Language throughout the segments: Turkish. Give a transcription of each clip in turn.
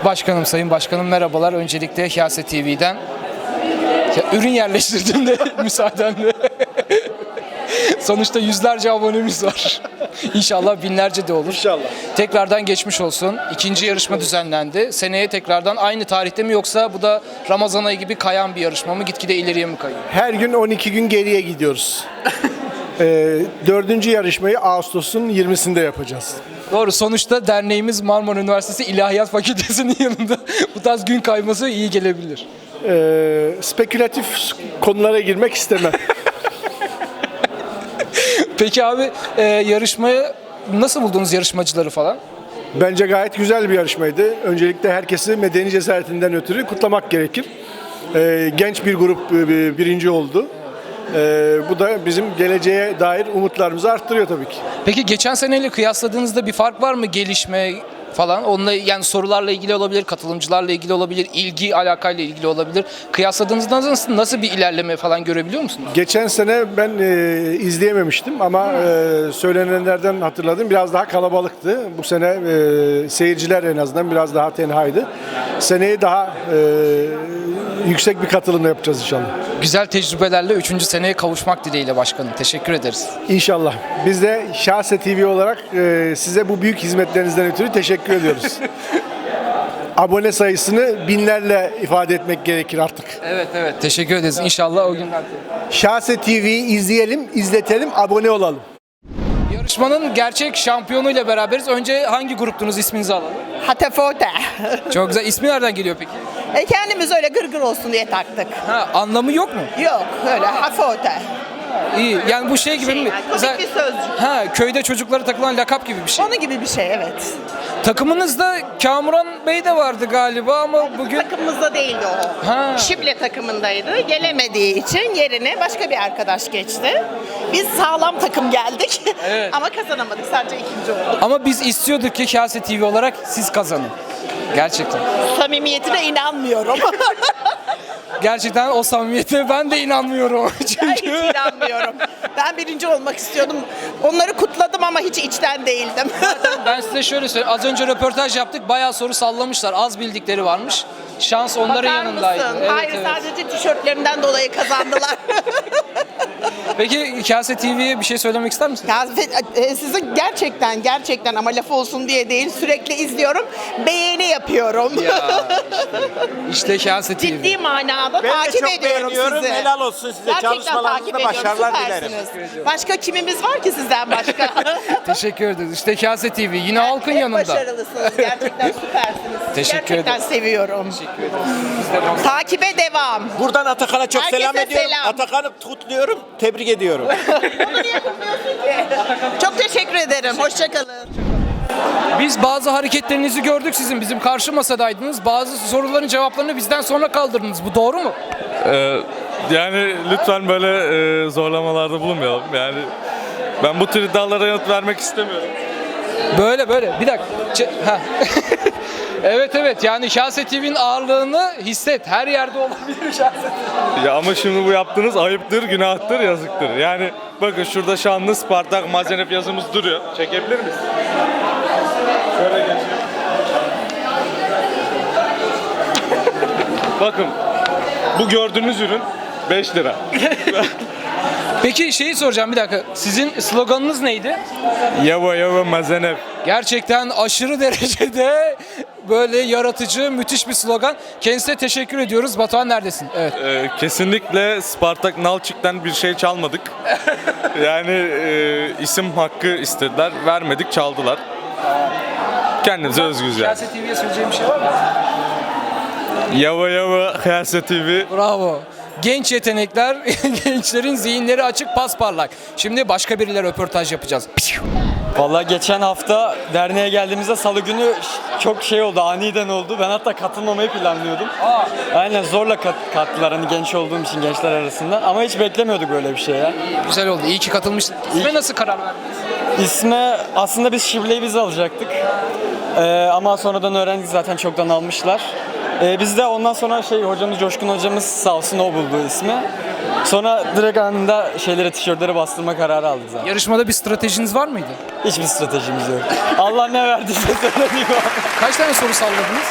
Evet başkanım, sayın başkanım merhabalar. Öncelikle Hiyase TV'den ürün yerleştirdim de müsaadenle. Sonuçta yüzlerce abonemiz var. İnşallah binlerce de olur. İnşallah. Tekrardan geçmiş olsun. İkinci yarışma düzenlendi. Seneye tekrardan aynı tarihte mi yoksa bu da Ramazan ayı gibi kayan bir yarışma mı? Gitgide ileriye mi kayıyor? Her gün 12 gün geriye gidiyoruz. Dördüncü yarışmayı Ağustos'un 20'sinde yapacağız. Doğru. Sonuçta derneğimiz Marmara Üniversitesi İlahiyat Fakültesi'nin yanında. Bu tarz gün kayması iyi gelebilir. Spekülatif konulara girmek istemem. Peki abi yarışmayı nasıl buldunuz, yarışmacıları falan? Bence gayet güzel bir yarışmaydı. Öncelikle herkesi medeni cesaretinden ötürü kutlamak gerekir. Genç bir grup birinci oldu. Bu da bizim geleceğe dair umutlarımızı arttırıyor tabii ki. Peki geçen seneyle kıyasladığınızda bir fark var mı, gelişme falan? Onunla yani sorularla ilgili olabilir, katılımcılarla ilgili olabilir, ilgi alakayla ilgili olabilir. Kıyasladığınızda nasıl bir ilerleme falan görebiliyor musunuz? Geçen sene ben izleyememiştim ama söylenenlerden hatırladım. Biraz daha kalabalıktı. Bu sene seyirciler en azından biraz daha tenhaydı. Seneye daha yüksek bir katılımla yapacağız inşallah. Güzel tecrübelerle 3. seneye kavuşmak dileğiyle başkanım. Teşekkür ederiz. İnşallah. Biz de Hiyase TV olarak size bu büyük hizmetlerinizden ötürü teşekkür ediyoruz. Abone sayısını binlerle ifade etmek gerekir artık. Evet. Teşekkür ederiz. İnşallah o günler. Hiyase TV'yi izleyelim, izletelim, abone olalım. Yarışmanın gerçek şampiyonuyla beraberiz. Önce hangi gruptunuz, isminizi alalım. Hatefote. Çok güzel. İsmi nereden geliyor peki? Kendimiz öyle gırgır olsun diye taktık. Ha, anlamı yok mu? Yok öyle hafote. İyi. Yani bu şey gibi mi? Komik bir sözcük. Ha, köyde çocuklara takılan lakap gibi bir şey. Onun gibi bir şey evet. Takımınızda Kamuran Bey de vardı galiba ama bugün... Takımımızda değildi o. Ha. Şiple takımındaydı. Gelemediği için yerine başka bir arkadaş geçti. Biz sağlam takım geldik. Evet. Ama kazanamadık. Sadece ikinci olduk. Ama biz istiyorduk ki Hiyase TV olarak siz kazanın. Gerçekten. Samimiyetine inanmıyorum. Gerçekten o samimiyete ben de inanmıyorum. Ben hiç Çünkü inanmıyorum. Ben birinci olmak istiyordum. Onları kutladım ama hiç içten değildim. ben size şöyle söyleyeyim. Az önce röportaj yaptık. Bayağı soru sallamışlar. Az bildikleri varmış. Şans onların Bakar yanındaydı. mısın? Evet, Hayır evet. sadece tişörtlerinden dolayı kazandılar. Peki Hiyase TV'ye bir şey söylemek ister misiniz? Ya, sizi gerçekten ama laf olsun diye değil sürekli izliyorum. Beğeni yapıyorum. Ya işte Hiyase TV. Ciddi manada Ben de takip çok ediyorum beğeniyorum. sizi. Helal olsun size. Gerçekten Çalışmalarınızda takip ediyorum. başarılar dilerim. Süpersiniz. Başka kimimiz var ki sizden başka? Teşekkür ederiz. İşte Hiyase TV yine halkın Hep yanında. başarılısınız. Gerçekten süpersiniz. Teşekkür Gerçekten ederim. seviyorum. Takibe devam. Buradan Atakan'a çok Herkese selam ediyorum. selam. Atakan'ı kutluyorum. Tebrik ediyorum. Bunu niye kutluyorsun ki? Çok teşekkür ederim. Hoşçakalın. Biz bazı hareketlerinizi gördük sizin. Bizim karşı masadaydınız. Bazı soruların cevaplarını bizden sonra kaldırdınız. Bu doğru mu? Yani lütfen böyle zorlamalarda bulunmayalım. Yani ben bu tür iddialara yanıt vermek istemiyorum. Böyle. Bir dakika. Ha. Evet. Yani Hiyase TV'nin ağırlığını hisset. Her yerde olabilir Hiyase TV. Ya ama şimdi bu yaptığınız ayıptır, günahtır, yazıktır. Yani bakın şurada şanlı Spartak Mazenef yazımız duruyor. Çekebilir miyiz? Şöyle geçeyim. Bakın bu gördüğünüz ürün 5 lira. Peki şeyi soracağım bir dakika. Sizin sloganınız neydi? Yava Mazenef. Gerçekten aşırı derecede böyle yaratıcı, müthiş bir slogan. Kendisine teşekkür ediyoruz. Batuhan neredesin? Evet. Kesinlikle Spartak Nalçik'ten bir şey çalmadık. Yani isim hakkı istediler, vermedik, çaldılar. Kendimize özgüz yani. Hiyase TV'ye söyleyeceğim bir şey var mı? Yava Hiyase TV. Bravo. Genç yetenekler, gençlerin zihinleri açık, pasparlak. Şimdi başka biriyle röportaj yapacağız. Vallahi geçen hafta derneğe geldiğimizde salı günü çok şey oldu, aniden oldu. Ben hatta katılmamayı planlıyordum. Aynen zorla kattılar hani genç olduğum için gençler arasında. Ama hiç beklemiyorduk böyle bir şey ya. Güzel oldu. İyi ki katılmışsın. İsme nasıl karar verdiniz? İsme aslında biz Şible'yi biz alacaktık. Ama sonradan öğrendik zaten çoktan almışlar. Biz de ondan sonra hocamız Coşkun hocamız sağ olsun o buldu ismi. Sonra direkt anında tişörtleri bastırma kararı aldık zaten. Yarışmada bir stratejiniz var mıydı? Hiçbir stratejimiz yok. Allah ne verdiyse söylediğim o. Kaç tane soru salladınız?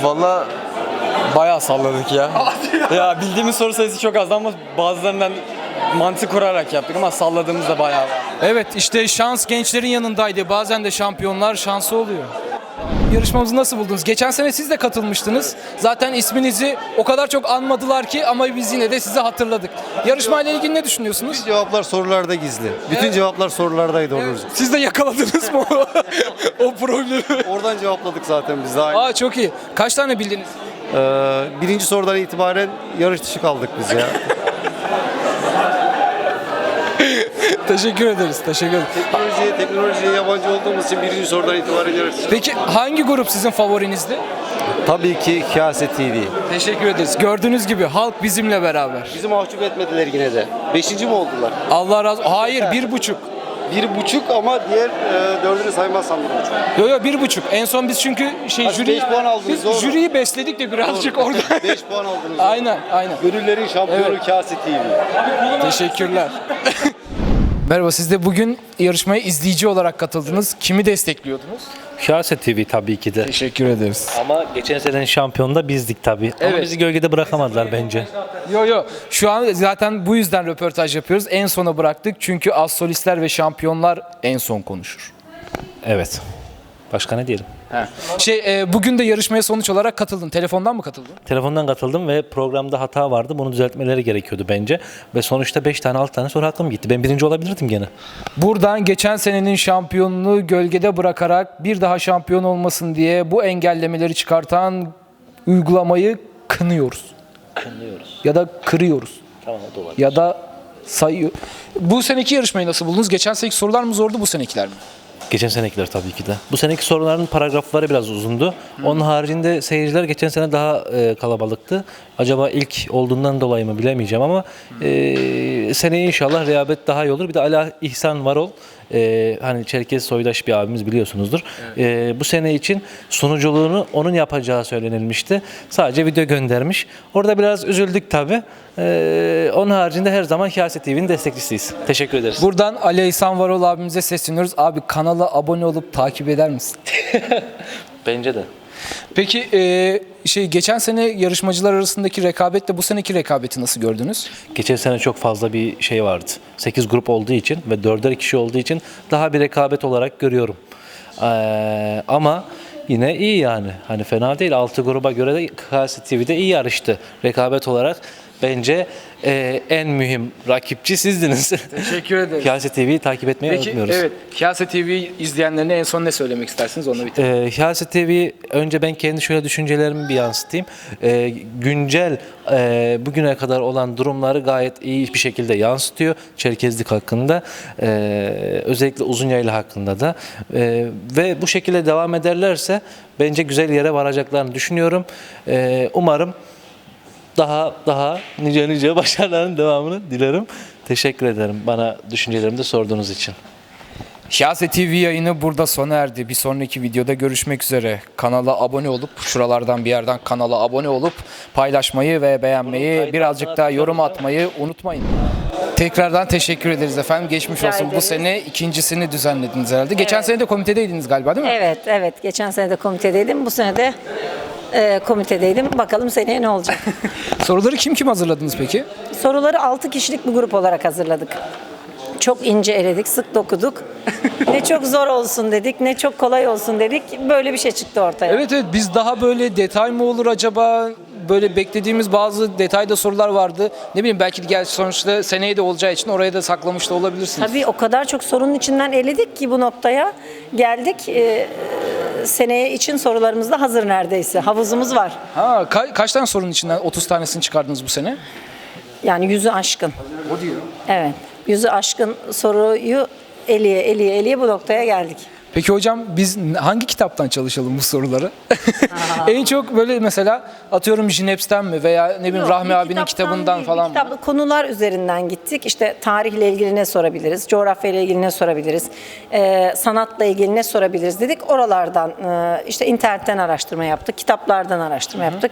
Valla bayağı salladık ya. Ya bildiğimiz soru sayısı çok az ama bazılarından mantık kurarak yaptık ama salladığımız da bayağı var. Evet, işte şans gençlerin yanındaydı. Bazen de şampiyonlar şansı oluyor. Yarışmamızı nasıl buldunuz? Geçen sene siz de katılmıştınız. Zaten isminizi o kadar çok anmadılar ki ama biz yine de sizi hatırladık. Yarışmayla ilgili ne düşünüyorsunuz? Cevaplar sorularda gizli. Bütün cevaplar sorulardaydı Onurcuğum. Siz de yakaladınız mı o problemi? Oradan cevapladık zaten biz daha. Aa, çok iyi. Kaç tane bildiniz? Birinci sorudan itibaren yarış dışı kaldık biz ya. Teşekkür ederiz. Teşekkür ederiz. Teknolojiye yabancı olduğumuz için birinci sorudan itibaren yarış dışı. Peki hangi grup sizin favorinizdi? Tabii ki Kase TV. Teşekkür ederiz. Gördüğünüz gibi halk bizimle beraber. Bizi mahcup etmediler yine de. Beşinci mi oldular? Allah razı olsun. Hayır, 1,5. 1,5 ama diğer dördünü saymazsam 1,5. Yo yo, 1,5. En son biz çünkü Hadi 5 puan aldınız, biz doğru. jüriyi besledik de birazcık orada. 5 puan aldınız. Aynen, aynen. Gönüllerin şampiyonu Evet. Kase TV. Teşekkürler. Merhaba, siz de bugün yarışmaya izleyici olarak katıldınız. Kimi destekliyordunuz? Kase TV tabii ki de. Teşekkür ederiz. Ama geçen senenin şampiyonu da bizdik tabii. Ama Evet. bizi gölgede bırakamadılar bence. Yo yo, şu an zaten bu yüzden röportaj yapıyoruz. En sona bıraktık çünkü az solistler ve şampiyonlar en son konuşur. Evet. Başka ne diyelim? Bugün de yarışmaya sonuç olarak katıldın. Telefondan mı katıldın? Telefondan katıldım ve programda hata vardı. Bunu düzeltmeleri gerekiyordu bence. Ve sonuçta 5 tane 6 tane soru hakkım gitti. Ben birinci olabilirdim gene. Buradan geçen senenin şampiyonluğu gölgede bırakarak bir daha şampiyon olmasın diye bu engellemeleri çıkartan uygulamayı kınıyoruz. Kınıyoruz. Ya da kırıyoruz. Tamam, o da olabilir. Ya da sayıyor. Bu seneki yarışmayı nasıl buldunuz? Geçen seneki sorular mı zordu, bu senekiler mi? Geçen senekiler tabii ki de. Bu seneki soruların paragrafları biraz uzundu. Onun haricinde seyirciler geçen sene daha kalabalıktı. Acaba ilk olduğundan dolayı mı bilemeyeceğim ama seneye inşallah rehavet daha iyi olur. Bir de Ala İhsan Varol, hani Çerkez soydaş bir abimiz, biliyorsunuzdur. Bu sene için sunuculuğunu onun yapacağı söylenilmişti. Sadece video göndermiş. Orada biraz üzüldük tabii. Onun haricinde her zaman Kase TV'nin destekçisiyiz. Teşekkür ederiz. Buradan Ali İhsan Varol abimize sesleniyoruz. Abi, kanala abone olup takip eder misin? Bence de. Peki geçen sene yarışmacılar arasındaki rekabetle bu seneki rekabeti nasıl gördünüz? Geçen sene çok fazla bir şey vardı. 8 grup olduğu için ve 4'er kişi olduğu için daha bir rekabet olarak görüyorum. Ama yine iyi yani. Hani fena değil. 6 gruba göre de Kase TV'de iyi yarıştı. Rekabet olarak bence en mühim rakipçi sizdiniz. Teşekkür ederim. Kase TV'yi takip etmeyi Peki, unutmuyoruz. evet. Kase TV izleyenlerine en son ne söylemek istersiniz? Onu bitirelim. Kase TV, önce ben kendi şöyle düşüncelerimi bir yansıtayım. Güncel bugüne kadar olan durumları gayet iyi bir şekilde yansıtıyor. Çerkezlik hakkında, özellikle Uzunyayla hakkında da. Ve bu şekilde devam ederlerse bence güzel yere varacaklarını düşünüyorum. Umarım daha nice başarıların devamını dilerim. Teşekkür ederim bana düşüncelerimi de sorduğunuz için. Kase TV yayını burada sona erdi. Bir sonraki videoda görüşmek üzere. Kanala abone olup, şuralardan bir yerden kanala abone olup paylaşmayı ve beğenmeyi, birazcık daha yorum atmayı unutmayın. Tekrardan teşekkür ederiz efendim. Geçmiş olsun. Bu sene ikincisini düzenlediniz herhalde. Geçen sene de komitedeydiniz galiba, değil mi? Evet. Geçen sene de komitedeydim. Bu sene de komitedeydim. Bakalım seneye ne olacak? Soruları kim hazırladınız peki? Soruları 6 kişilik bir grup olarak hazırladık. Çok ince eledik, sık dokuduk. Ne çok zor olsun dedik, ne çok kolay olsun dedik. Böyle bir şey çıktı ortaya. Evet, biz daha böyle detay mı olur acaba? Böyle beklediğimiz bazı detayda sorular vardı. Ne bileyim, belki de sonuçta seneye de olacağı için oraya da saklamış da olabilirsiniz. Tabii o kadar çok sorunun içinden eledik ki bu noktaya geldik. Seneye için sorularımız da hazır neredeyse. Havuzumuz var. Kaç tane sorunun içinden 30 tanesini çıkardınız bu sene? Yani 100'ü aşkın. O diyor. Evet. 100'ü aşkın soruyu eleye bu noktaya geldik. Peki hocam, biz hangi kitaptan çalışalım bu soruları? En çok böyle mesela atıyorum Jineps'ten mi veya ne bileyim Yok, Rahmi bir abinin kitaptan kitabından değil, falan mı? Konular üzerinden gittik. İşte tarihle ilgili ne sorabiliriz, coğrafyayla ilgili ne sorabiliriz, sanatla ilgili ne sorabiliriz dedik. Oralardan işte internetten araştırma yaptık, kitaplardan araştırma yaptık.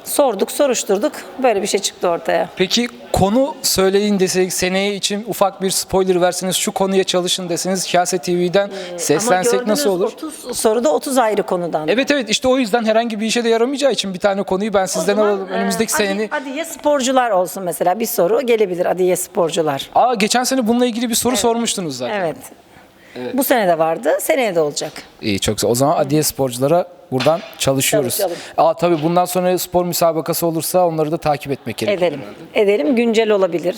Sorduk, soruşturduk. Böyle bir şey çıktı ortaya. Peki konu söyleyin desek, seneye için ufak bir spoiler verseniz, şu konuya çalışın deseniz Hiyase TV'den seslensek Ama nasıl olur? gördünüz 30 soruda 30 ayrı konudan. Evet işte o yüzden herhangi bir işe de yaramayacağı için bir tane konuyu ben O sizden zaman, alalım. Önümüzdeki seneni. Adiye sporcular olsun mesela, bir soru gelebilir Adiye sporcular. Geçen sene bununla ilgili bir soru sormuştunuz zaten. Evet. Bu sene de vardı, seneye de olacak. İyi, çok güzel. O zaman Adiye sporculara buradan çalışıyoruz. Çalışalım. Tabii bundan sonra spor müsabakası olursa onları da takip etmek gerekiyor. Edelim. Güncel olabilir.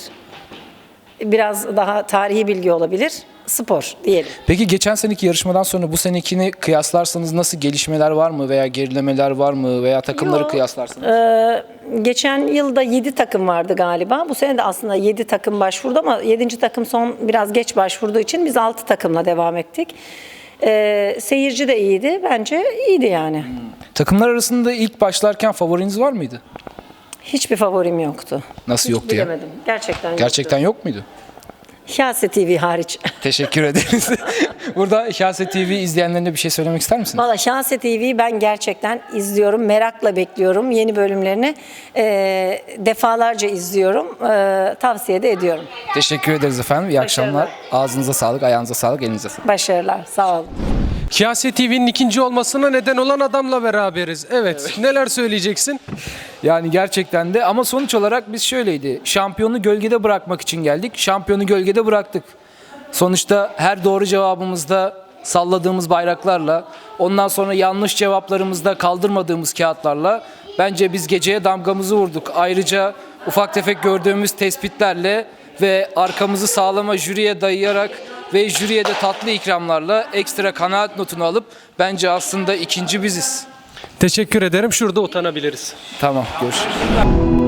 Biraz daha tarihi bilgi olabilir. Spor diyelim. Peki geçen seneki yarışmadan sonra bu senekini kıyaslarsanız nasıl gelişmeler var mı veya gerilemeler var mı veya takımları Yok. kıyaslarsanız? Geçen yılda 7 takım vardı galiba. Bu sene de aslında 7 takım başvurdu ama 7. takım son biraz geç başvurduğu için biz 6 takımla devam ettik. Seyirci de iyiydi. Bence iyiydi yani. Takımlar arasında ilk başlarken favoriniz var mıydı? Hiçbir favorim yoktu. Nasıl Hiç yoktu ya? bilemedim. Gerçekten Gerçekten yoktu. yok muydu? Hiyase TV hariç. Teşekkür ederiz. Burada Hiyase TV izleyenlerine bir şey söylemek ister misiniz? Valla Hiyase TV'yi ben gerçekten izliyorum. Merakla bekliyorum yeni bölümlerini. Defalarca izliyorum. Tavsiye de ediyorum. Teşekkür ederiz efendim. İyi akşamlar. Ağzınıza sağlık, ayağınıza sağlık, elinize sağlık. Başarılar. Sağ olun. Hiyase TV'nin ikinci olmasına neden olan adamla beraberiz. Evet. Neler söyleyeceksin? Yani gerçekten de ama sonuç olarak biz şöyleydi. Şampiyonu gölgede bırakmak için geldik. Şampiyonu gölgede bıraktık. Sonuçta her doğru cevabımızda salladığımız bayraklarla, ondan sonra yanlış cevaplarımızda kaldırmadığımız kağıtlarla bence biz geceye damgamızı vurduk. Ayrıca ufak tefek gördüğümüz tespitlerle ve arkamızı sağlama jüriye dayayarak ve jüriye de tatlı ikramlarla ekstra kanaat notunu alıp bence aslında ikinci biziz. Teşekkür ederim. Şurada utanabiliriz. Tamam, görüşürüz.